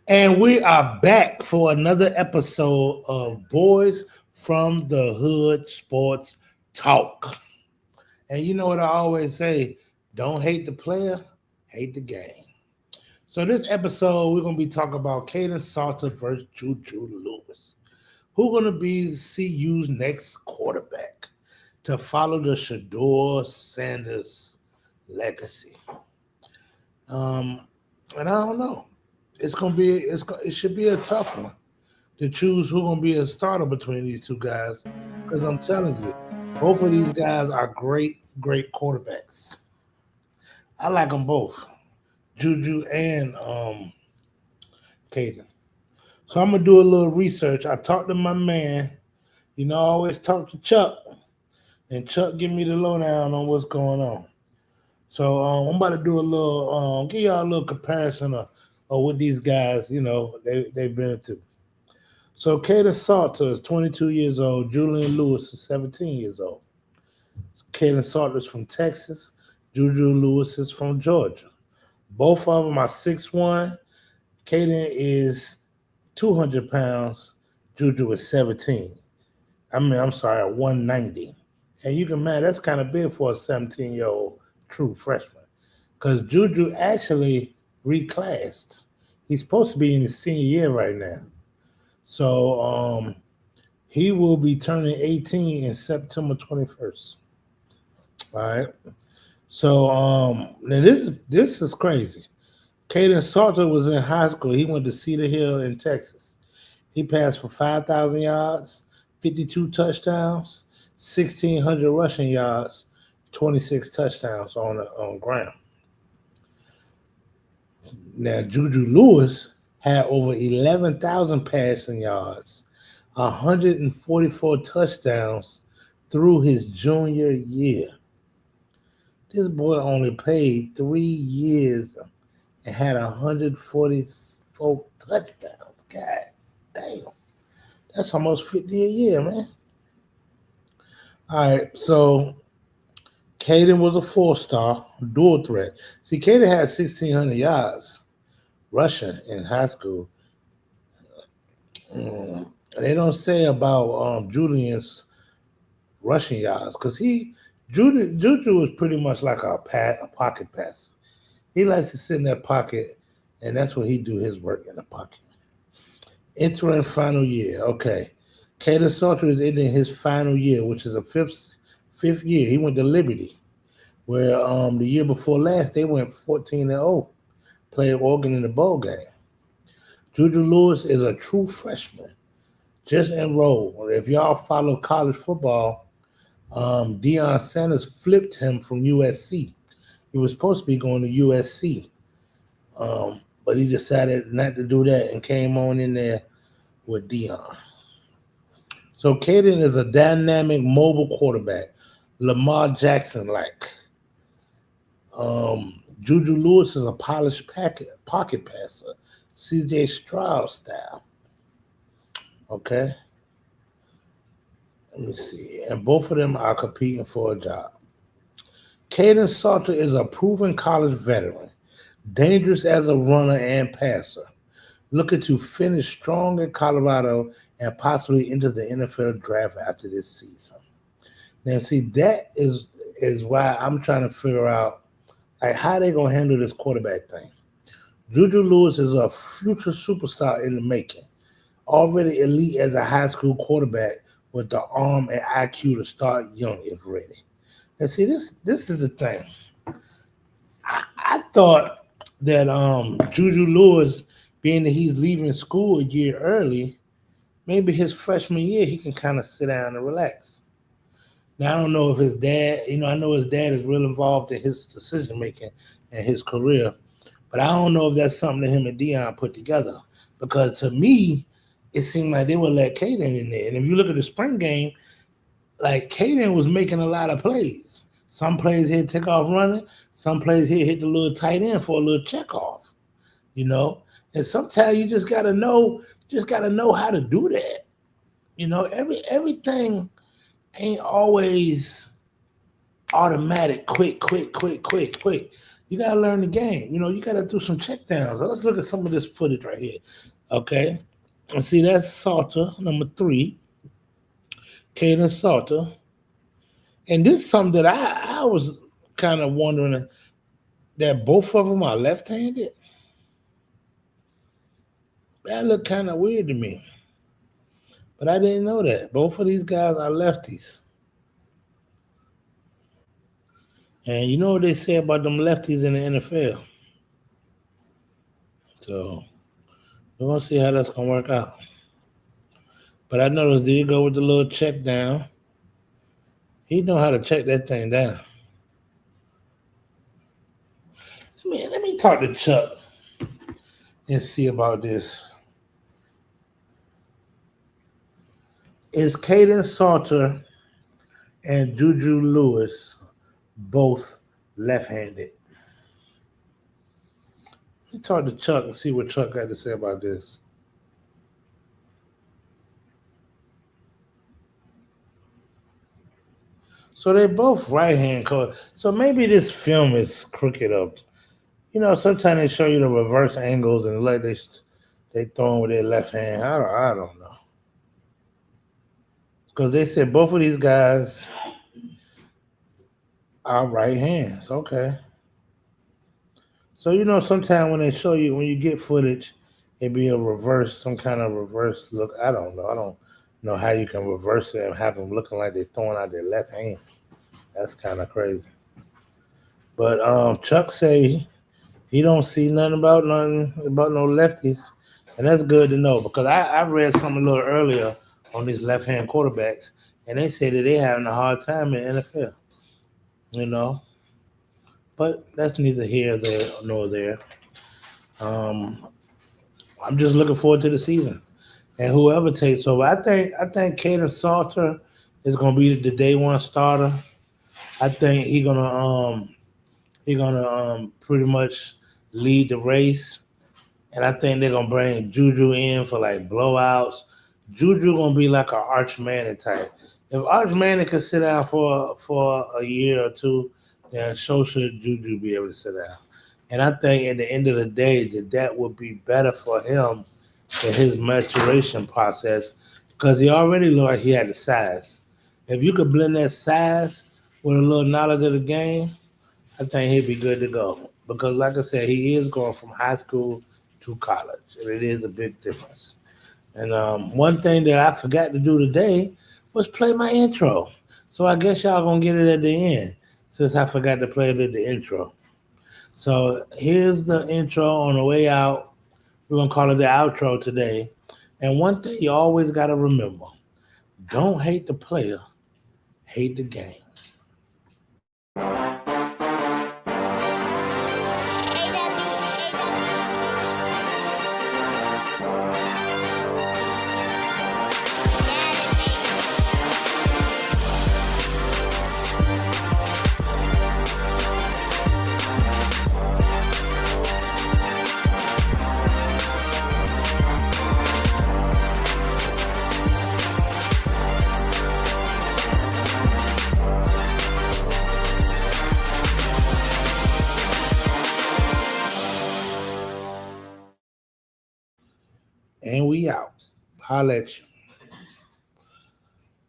And we are back for another episode of Boys from the Hood Sports Talk. And you know what I always say, don't hate the player, hate the game. So this episode, we're going to be talking about Kaidon Salter versus JuJu Lewis. Who's going to be CU's next quarterback to follow the Shador Sanders legacy? Um, and I don't know. It should be a tough one to choose who's gonna be a starter between these two guys. Because I'm telling you, both of these guys are great quarterbacks. I like them both, Juju and Caden. So I'm gonna do a little research. I talked to my man. I always talk to Chuck, and Chuck give me the lowdown on what's going on. So I'm about to do a little, give y'all a little comparison of what these guys, they've been to. So Kaidon Salter is 22 years old. Julian Lewis is 17 years old. Kaidon Salter is from Texas. JuJu Lewis is from Georgia. Both of them are 6'1". Kaidon is 200 pounds. JuJu is 17. I'm sorry, 190. And you can imagine that's kind of big for a 17-year-old true freshman. Because JuJu actually reclassed. He's supposed to be in his senior year right now. So he will be turning 18 in September 21st. All right. So now this is crazy. Kaidon Salter was in high school. He went to Cedar Hill in Texas. He passed for 5,000 yards, 52 touchdowns, 1,600 rushing yards, 26 touchdowns on ground. Now JuJu Lewis had over 11,000 passing yards, 144 touchdowns through his junior year. This boy only played 3 years and had 144 touchdowns. God damn. That's almost 50 a year, man. All right, so Kaidon was a four-star dual threat. See, Kaidon had 1,600 yards rushing in high school. They don't say about Julian's rushing yards because Juju was pretty much like a pocket passer. He likes to sit in that pocket, and that's where he do his work in the pocket. Entering final year, okay. Kaidon Salter is ending his final year, which is a fifth year. He went to Liberty, where the year before last they went 14-0, played Oregon in the bowl game. JuJu Lewis is a true freshman, just enrolled. If y'all follow college football, Deion Sanders flipped him from USC. He was supposed to be going to USC, but he decided not to do that and came on in there with Deion. So Kaidon is a dynamic mobile quarterback, Lamar Jackson like. JuJu Lewis is a polished pocket passer, CJ Stroud style. Okay. Let me see. And both of them are competing for a job. Kaidon Salter is a proven college veteran, dangerous as a runner and passer, looking to finish strong in Colorado and possibly enter the NFL draft after this season. Now, see, that is why I'm trying to figure out like how they gonna handle this quarterback thing. JuJu Lewis is a future superstar in the making, already elite as a high school quarterback with the arm and IQ to start young if ready. And see, this is the thing. I thought that JuJu Lewis, being that he's leaving school a year early, maybe his freshman year he can kind of sit down and relax. Now I don't know if his dad, I know his dad is real involved in his decision making and his career, but I don't know if that's something that him and Deion put together. Because to me, it seemed like they would let Kaidon in there. And if you look at the spring game, like Kaidon was making a lot of plays. Some plays he'd take off running, some plays he'd hit the little tight end for a little check off, you know. And sometimes you just gotta know how to do that. Everything ain't always automatic, quick. You gotta learn the game. You gotta do some check downs. So let's look at some of this footage right here. Okay. And see, that's Salter, number 3, Kaidon Salter. And this is something that I was kind of wondering that both of them are left-handed. That looked kind of weird to me. But I didn't know that. Both of these guys are lefties. And you know what they say about them lefties in the NFL. So we're going to see how that's going to work out. But I noticed, did you go with the little check down? He know how to check that thing down. Let me talk to Chuck and see about this. Is Kaidon Salter and JuJu Lewis both left-handed? Let me talk to Chuck and see what Chuck got to say about this. So they're both right-hand coach. So maybe this film is crooked up. Sometimes they show you the reverse angles and like they throw with their left hand. I don't know. Because they said both of these guys are right hands. Okay. So sometimes when they show you, when you get footage, it be a reverse, some kind of reverse look. I don't know. I don't know how you can reverse it and have them looking like they're throwing out their left hand. That's kind of crazy. But Chuck say he don't see nothing about no lefties, and that's good to know because I read something a little earlier on these left-hand quarterbacks, and they say that they're having a hard time in NFL. But that's neither here nor there. I'm just looking forward to the season, and whoever takes over. I think Kaidon Salter is gonna be the day one starter. I think he's gonna pretty much lead the race, and I think they're gonna bring JuJu in for like blowouts. JuJu gonna be like an Arch Manning type. If Arch Manning can sit down for a year or two, then so should JuJu be able to sit down. And I think at the end of the day that would be better for him in his maturation process because he already looked like he had the size. If you could blend that size with a little knowledge of the game, I think he'd be good to go. Because like I said, he is going from high school to college. And it is a big difference. And one thing that I forgot to do today was play my intro. So I guess y'all going to get it at the end since I forgot to play it at the intro. So here's the intro on the way out. We're going to call it the outro today. And one thing you always got to remember, don't hate the player, hate the game. And we out. Holla at you.